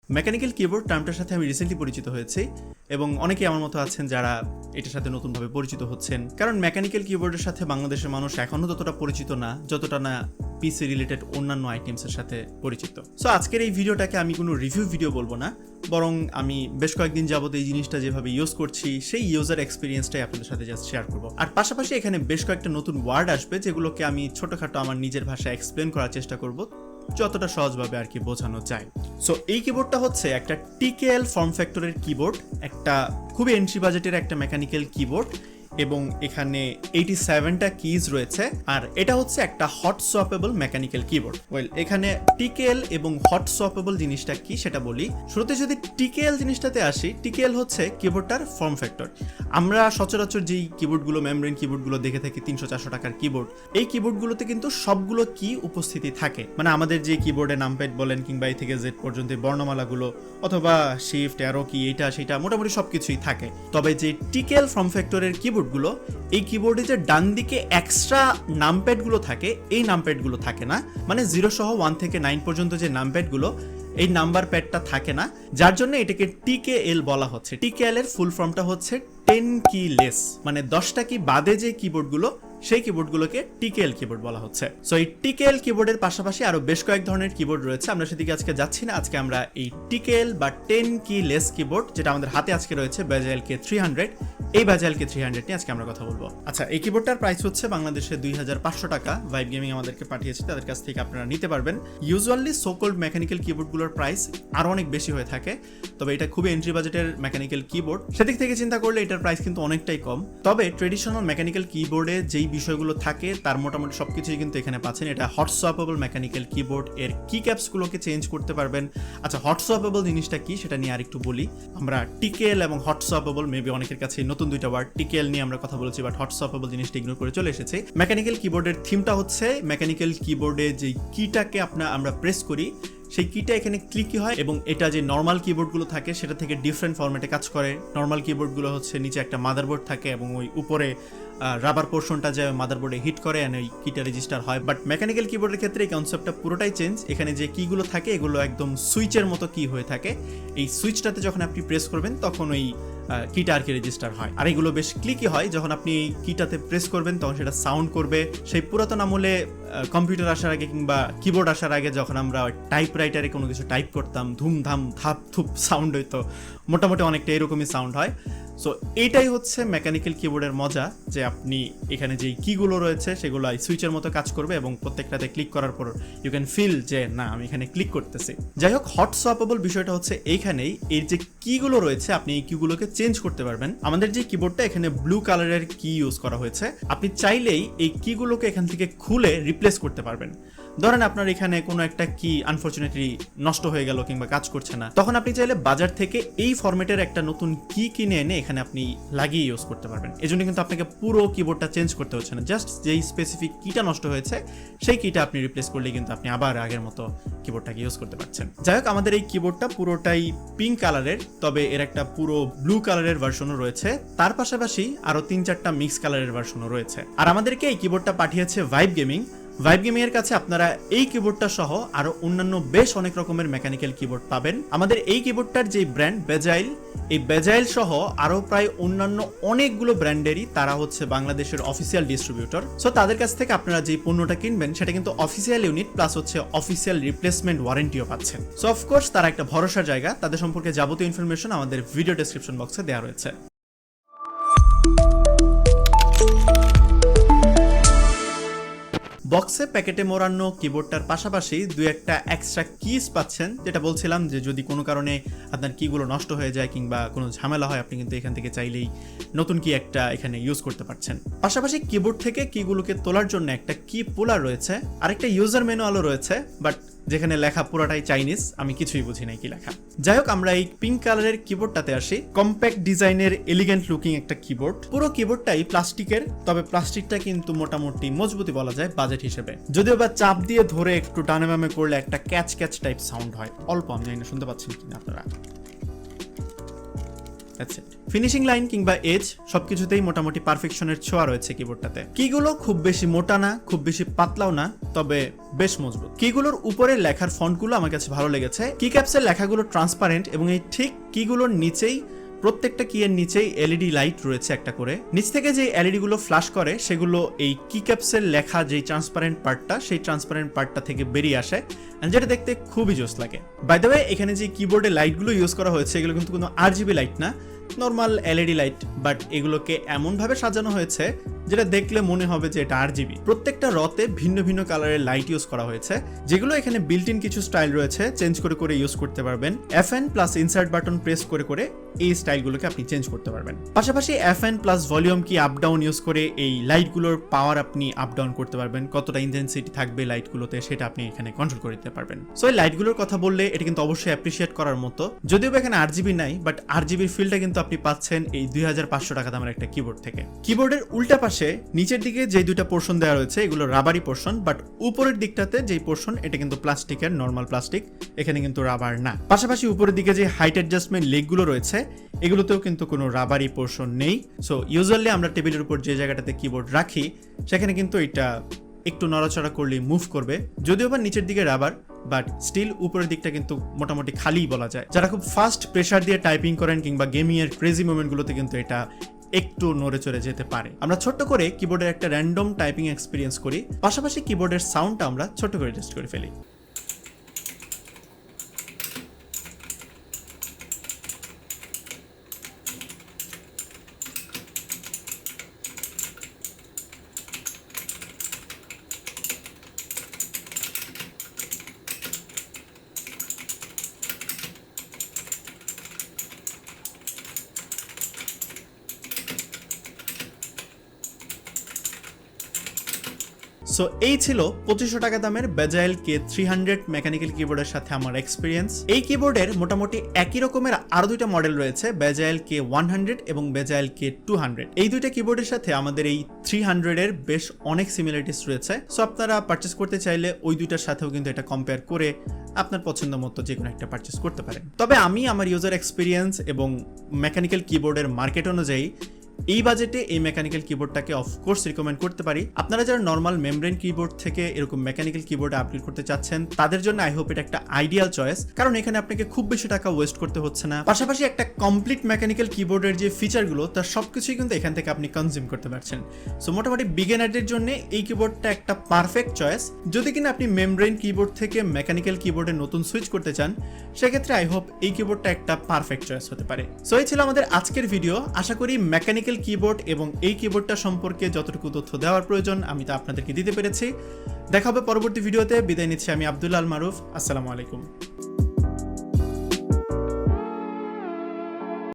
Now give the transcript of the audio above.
Mechanical keyboard টার্মটার সাথে আমি recently পরিচিত হয়েছি এবং অনেকেই আমার মতো আছেন যারা এটার সাথে নতুনভাবে পরিচিত হচ্ছেন, কারণ মেকানিক্যাল কিবোর্ডের সাথে বাংলাদেশের মানুষ এখনও ততটা পরিচিত না যতটা না পিসি রিলেটেড অন্যান্য আইটেমসের সাথে পরিচিত। সো আজকের এই ভিডিওটাকে আমি কোনো রিভিউ ভিডিও বলবো না, বরং আমি বেশ কয়েকদিন যাবত এই জিনিসটা যেভাবে ইউজ করছি সেই ইউজার এক্সপিরিয়েন্সটাই আপনাদের সাথে জাস্ট শেয়ার করবো। আর পাশাপাশি এখানে বেশ কয়েকটা নতুন ওয়ার্ড আসবে যেগুলোকে আমি ছোটখাটো আমার নিজের ভাষায় এক্সপ্লেন করার চেষ্টা করব যতটা সহজভাবে আর কি বোঝানো যায়। সো এই কিবোর্ডটা হচ্ছে একটা টিকেএল ফর্ম ফ্যাক্টরের কিবোর্ড, একটা খুবই এন্ট্রি বাজেটের একটা মেকানিক্যাল কিবোর্ড এবং এখানে 87টা কিজ রয়েছে। আর এটা হচ্ছে একটা হট সোয়াপেবল মেকানিক্যাল কিবোর্ড। ওয়েল, এখানে টিকেএল এবং হট সোয়াপেবল জিনিসটা কি সেটা বলি। শুরুতে যদি টিকেএল জিনিসটাতে আসি, টিকেএল হচ্ছে কিবোর্ডটার ফর্ম ফ্যাক্টর। আমরা সচরাচর যেই কিবোর্ডগুলো মেমব্রেন কিবোর্ডগুলো দেখে থাকি 300-400 টাকার কিবোর্ড, এই কিবোর্ডগুলোতে কিন্তু সবগুলো কি উপস্থিতি থাকে। মানে আমাদের যে কিবোর্ডে নামপ্যাড বলেন কিংবা এই থেকে জেড পর্যন্ত বর্ণমালাগুলো অথবা শিফট অ্যারো কি এটা সেটা মোটামুটি সবকিছুই থাকে। তবে যে টিকেএল ফর্ম ফ্যাক্টরের কিবোর্ডগুলো, এই কিবোর্ডে যে ডান দিকে এক্সট্রা নামপ্যাডগুলো থাকে, এই নামপ্যাডগুলো থাকে না। মানে 0 সহ 1 থেকে 9 পর্যন্ত যে নামপ্যাডগুলো, এই নাম্বার প্যাডটা থাকে না, যার জন্য এটাকে টিকেএল বলা হচ্ছে। টিকেএল এর ফুল ফর্মটা হচ্ছে 10 কি লেস, মানে 10টা কি বাদে যে কিবোর্ডগুলো সেই কিবোর্ডগুলোকে টিকেএল কিবোর্ড বলা হচ্ছে। সো এই টিকেএল কিবোর্ডের পাশাপাশি আরো বেশ কয়েক ধরনের কিবোর্ড রয়েছে, আমরা সেদিকে আজকে যাচ্ছি না। আজকে আমরা এই টিকেএল বা 10 কি লেস কিবোর্ড, যেটা আমাদের হাতে আজকে রয়েছে Bajeal K300, এই Bajeal K300 নিয়ে আজকে আমরা কথা বলবো। আচ্ছা, এই কিবোর্ডটার প্রাইস হচ্ছে বাংলাদেশে 2500 টাকা। ভাইব গেমিং আমাদেরকে পাঠিয়েছে, তাদের কাছ থেকে আপনারা নিতে পারবেন। ইউজুয়ালি সোকল্ড মেকানিক্যাল কিবোর্ডগুলোর প্রাইস আরো অনেক বেশি হয়ে থাকে, তবে এটা খুবই এন্ট্রি বাজেটের মেকানিক্যাল কিবোর্ড, সেদিক থেকে চিন্তা করলে এটার প্রাইস কিন্তু অনেকটাই কম। তবে ট্রেডিশনাল মেকানিক্যাল কিবোর্ডে যেই বিষয়গুলো থাকে তার মোটামুটি সবকিছুই কিন্তু এখানে পাচ্ছেন। এটা হট সোয়াপেবল মেকানিক্যাল কিবোর্ড, এর কি ক্যাপসগুলোকে চেঞ্জ করতে পারবেন। আচ্ছা, হট সোয়াপেবল জিনিসটা কি সেটা নিয়ে আরেকটু বলি। আমরা টিকেএল এবং হট সোয়াপেবল, মেবি অনেকের কাছে নতুন দুইটা ওয়ার্ড, টিকেএল নিয়ে আমরা কথা বলেছি বাট হট সোয়াপেবল জিনিসটা ইগনোর করে চলে এসেছে। মেকানিক্যাল কিবোর্ডের থিমটা হচ্ছে মেকানিক্যাল কিবোর্ডে যে কিটাকে আমরা প্রেস করি সেই কিটা এখানে ক্লিকই হয় এবং এটা যে নর্মাল কিবোর্ডগুলো থাকে সেটা থেকে ডিফারেন্ট ফরম্যাটে কাজ করে। নর্মাল কিবোর্ডগুলো হচ্ছে নিচে একটা মাদারবোর্ড থাকে এবং ওই উপরে রাবার পোর্শনটা যে মাদারবোর্ডে হিট করে আর ওই কিটা রেজিস্টার হয়। বাট মেকানিক্যাল কিবোর্ডের ক্ষেত্রে এই কনসেপ্টটা পুরোটাই চেঞ্জ। এখানে যে কিগুলো থাকে এগুলো একদম সুইচের মতো কি হয়ে থাকে। এই সুইচটাতে যখন আপনি প্রেস করবেন তখন ওই কিটা আর কি রেজিস্টার হয়। আর এগুলো বেশ ক্লিকই হয়। যখন আপনি এই কিটাতে প্রেস করবেন তখন সেটা সাউন্ড করবে। সেই পুরাতন আমলে কম্পিউটার আসার আগে কিংবা কিবোর্ড আসার আগে যখন আমরা টাইপ রাইটারে কোনো কিছু টাইপ করতাম, ধুমধাম ধাপ থুপ সাউন্ড হইতো, মোটামুটি অনেকটা এরকমই সাউন্ড হয়। সো এইটাই হচ্ছে মেকানিক্যাল কিবোর্ডের মজা, যে আপনি এখানে যেই কিগুলো রয়েছে সেগুলো সুইচের মতো কাজ করবে এবং প্রত্যেকটাতে ক্লিক করার পর ইউ ক্যান ফিল যে না আমি এখানে ক্লিক করতেছি। যাই হোক, হট সোয়াপেবল বিষয়টা হচ্ছে এইখানেই, এর যে কিগুলো রয়েছে আপনি এই কিগুলোকে চেঞ্জ করতে পারবেন। আমাদের যে কিবোর্ডটা এখানে ব্লু কালারের কি ইউজ করা হয়েছে, আপনি চাইলেই এই কিগুলোকে এখান থেকে খুলে রিপ্লেস করতে পারবেন। ধরেন আপনার এখানে কোনো একটা কি আনফরচুনেটলি নষ্ট হয়ে গেল কিংবা কাজ করছে না, তখন আপনি চাইলে বাজার থেকে এই ফরম্যাটের একটা নতুন কি কিনে এনে এখানে আপনি লাগিয়ে ইউজ করতে পারবেন। এজন্য কিন্তু আপনাকে পুরো কিবোর্ডটা চেঞ্জ করতে হচ্ছে না, জাস্ট যেই স্পেসিফিক কিটা নষ্ট হয়েছে সেই কিটা আপনি রিপ্লেস করলে কিন্তু আপনি আবার আগের মতো কিবোর্ডটাকে ইউজ করতে পারছেন। যাই হোক, আমাদের এই কিবোর্ডটা পুরোটাই পিঙ্ক কালারের, তবে এর একটা পুরো ব্লু কালারের ভার্সনও রয়েছে, তার পাশাপাশি আরো 3-4টা মিক্স কালারের ভার্সনও রয়েছে। আর আমাদেরকে এই কিবোর্ডটা পাঠিয়েছে ভাইব গেমিং। ভাইব গেমিং এর কাছে আপনারা এই কিবোর্ডটা সহ আরো অন্যান্য বেশ অনেক রকমের মেকানিক্যাল কিবোর্ড পাবেন। আমাদের এই কিবোর্ডটার যে ব্র্যান্ড Bajeal, এই Bajeal সহ আরো প্রায় অন্যান্য অনেকগুলো ব্র্যান্ডেরই তারা হচ্ছে বাংলাদেশের অফিসিয়াল ডিস্ট্রিবিউটর। সো তাদের কাছ থেকে আপনারা যে পণ্যটা কিনবেন সেটা কিন্তু অফিসিয়াল ইউনিট প্লাস হচ্ছে অফিসিয়াল রিপ্লেসমেন্ট ওয়ারেন্টিও পাচ্ছেন। সো অফকোর্স তারা একটা ভরসার জায়গা, তাদের সম্পর্কে যাবতীয় ইনফরমেশন আমাদের ভিডিও ডেসক্রিপশন বক্সে দেওয়া রয়েছে। বক্সে প্যাকেটে মোড়ানো কিবোর্ডটার পাশাপাশি দুই একটা এক্সট্রা কিজ পাচ্ছেন, যেটা বলছিলাম যে যদি কোনো কারণে আপনার কিগুলো নষ্ট হয়ে যায় কিংবা কোনো ঝামেলা হয় আপনি কিন্তু এখান থেকে চাইলেই নতুন কি একটা এখানে ইউজ করতে পারছেন। পাশাপাশি কিবোর্ড থেকে কিগুলোকে তোলার জন্য একটা কি পুলার রয়েছে, আরেকটা ইউজার ম্যানুয়ালও রয়েছে, বাট যেখানে লেখা পুরোটাই চাইনিজ, আমি কিছুই বুঝি নাই কি লেখা। যাই হোক, আমরা এই পিঙ্ক কালারের কিবোর্ডটাতে আসি। কম্প্যাক্ট ডিজাইনের এলিগেন্ট লুকিং একটা কিবোর্ড। পুরো কিবোর্ডটাই প্লাস্টিকের, তবে প্লাস্টিকটা কিন্তু মোটামুটি মজবুতি বলা যায় বাজেট হিসেবে। যদিও বা চাপ দিয়ে ধরে একটু ডানে বামে করলে একটা ক্যাচ ক্যাচ টাইপ সাউন্ড হয়, অল্প, আমি জানি না শুনতে পাচ্ছেন কিনা আপনারা। That's it. ফিনিশিং লাইন কিংবা এজ সবকিছুতেই মোটামুটি পারফেকশনের ছোঁয়া রয়েছে কিবোর্ডটাতে। কিগুলো খুব বেশি মোটা না, খুব বেশি পাতলাও না, তবে বেশ মজবুত। কিগুলোর উপরে লেখার ফন্টগুলো আমার কাছে ভালো লেগেছে। কি ক্যাপসের লেখাগুলো ট্রান্সপারেন্ট এবং এই ঠিক কিগুলোর নিচেই প্রত্যেকটা কিয়ের নিচেই এলইডি লাইট রয়েছে একটা করে। নিচ থেকে যে এলইডি গুলো ফ্ল্যাশ করে সেগুলো এই কি ক্যাপসের লেখা যেই ট্রান্সপারেন্ট পার্টটা সেই ট্রান্সপারেন্ট পার্টটা থেকে বেরিয়ে আসে, যেটা দেখতে খুবই জোস লাগে। বাই দ্য ওয়ে, এখানে যে কিবোর্ডে লাইটগুলো ইউজ করা হয়েছে এগুলো কিন্তু কোনো RGB লাইট না, নর্মাল এলইডি লাইট, বাট এগুলোকে এমনভাবে সাজানো হয়েছে যেটা দেখলে মনে হবে যে এটা RGB। প্রত্যেকটা রতে ভিন্ন ভিন্ন কালারের লাইট ইউজ করা হয়েছে, যেগুলো এখানে বিল্ট ইন কিছু স্টাইল রয়েছে, চেঞ্জ করে করে ইউজ করতে পারবেন। FN plus insert button press করে করে এই স্টাইলগুলোকে আপনি চেঞ্জ করতে পারবেন। পাশাপাশি FN প্লাস ভলিউম কি আপ ডাউন ইউজ করে এই লাইটগুলোর পাওয়ার আপনি আপ ডাউন করতে পারবেন, কতটা ইন্টেন্সিটি থাকবে লাইটগুলোতে সেটা আপনি এখানে কন্ট্রোল করে দিতে পারবেন। সো এই লাইটগুলোর কথা বললে এটা কিন্তু অবশ্যই অ্যাপ্রিসিয়েট করার মতো, যদিও এখানে RGB নাই, বাট RGBর ফিলটা কিন্তু আপনি পাচ্ছেন এই 2500 টাকা দামের একটা কিবোর্ড থেকে। কিবোর্ডের উল্টা পাশে নিচের দিকে যে দুইটা পোর্শন দেওয়া রয়েছে এগুলো রাবারি পোর্শন, বাট উপরের দিকটাতে যেই পোর্শন এটা কিন্তু প্লাস্টিকের, নর্মাল প্লাস্টিক, এখানে কিন্তু রাবার না। পাশাপাশি উপরের দিকে যে হাইট অ্যাডজাস্টমেন্ট লেগগুলো রয়েছে এগুলোতেও কিন্তু কোনো রাবারি পোর্শন নেই। সো ইউজুয়ালি আমরা টেবিলের উপর যে জায়গাটাতে কিবোর্ড রাখি সেখানে কিন্তু এটা একটু নড়াচড়া করলে মুভ করবে, যদিও বা নিচের দিকে রাবার, বাট স্টিল উপরের দিকটা কিন্তু মোটামুটি খালি বলা যায়। যারা খুব ফাস্ট প্রেসার দিয়ে টাইপিং করেন কিংবা গেমিং এর ক্রেজি মোমেন্টগুলোতে কিন্তু এটা একটু নড়ে চড়ে যেতে পারে। আমরা ছোট্ট করে কিবোর্ডের একটা র্যান্ডম টাইপিং এক্সপিরিয়েন্স করি, পাশাপাশি কিবোর্ডের সাউন্ডটা আমরা ছোট করে টেস্ট করে ফেলি। সো এই ছিল 2500 টাকা দামের Bajeal K300 মেকানিক্যাল কিবোর্ডের সাথে আমার এক্সপিরিয়েন্স। এই কিবোর্ডের মোটামুটি একই রকমের আরো দুইটা মডেল রয়েছে, Bajeal K100 এবং Bajeal K200। এই দুইটা কিবোর্ডের সাথে আমাদের এই 300 এর বেশ অনেক সিমিলারিটিস রয়েছে। সো আপনারা পারচেস করতে চাইলে ওই দুইটার সাথেও কিন্তু এটা কম্পেয়ার করে আপনার পছন্দ মতো যে কোনো একটা পারচেস করতে পারেন। তবে আমি আমার ইউজার এক্সপিরিয়েন্স এবং মেকানিক্যাল কিবোর্ডের মার্কেট অনুযায়ী এই বাজেটে এই মেকানিক্যাল কিবোর্ডটাকে অফকোর্স রিকমেন্ড করতে পারি। আপনারা যারা নর্মাল মেমব্রেন কিবোর্ড থেকে এরকম মেকানিক্যাল কিবোর্ডে আপগ্রেড করতে চাচ্ছেন তাদের জন্য আই হোপ এটা একটা আইডিয়াল চয়েস, কারণ এখানে আপনাকে খুব বেশি টাকা ওয়েস্ট করতে হচ্ছে না। পাশাপাশি একটা কমপ্লিট মেকানিক্যাল কিবোর্ডের যে ফিচারগুলো তার সবকিছুই কিন্তু এখান থেকে আপনি কনজিউম করতে পারছেন। সো মোটামুটি বিগিনারদের জন্য এই কিবোর্ডটা একটা পারফেক্ট চয়েস। যদি কিনা আপনি মেমব্রেন কিবোর্ড থেকে মেকানিক্যাল কিবোর্ডে নতুন সুইচ করতে চান সেক্ষেত্রে আই হোপ এই কিবোর্ডটা একটা পারফেক্ট চয়েস হতে পারে। সো এই ছিল আমাদের আজকের ভিডিও। আশা করি মেকানিক্যাল কিবোর্ড এবং এই কিবোর্ডটা সম্পর্কে যতটুকু তথ্য দেওয়ার প্রয়োজন আমি তা আপনাদেরকে দিতে পেরেছি। দেখা হবে পরবর্তী ভিডিওতে। বিদায় নিচ্ছি আমি আব্দুল আল মারুফ। আসসালামু আলাইকুম।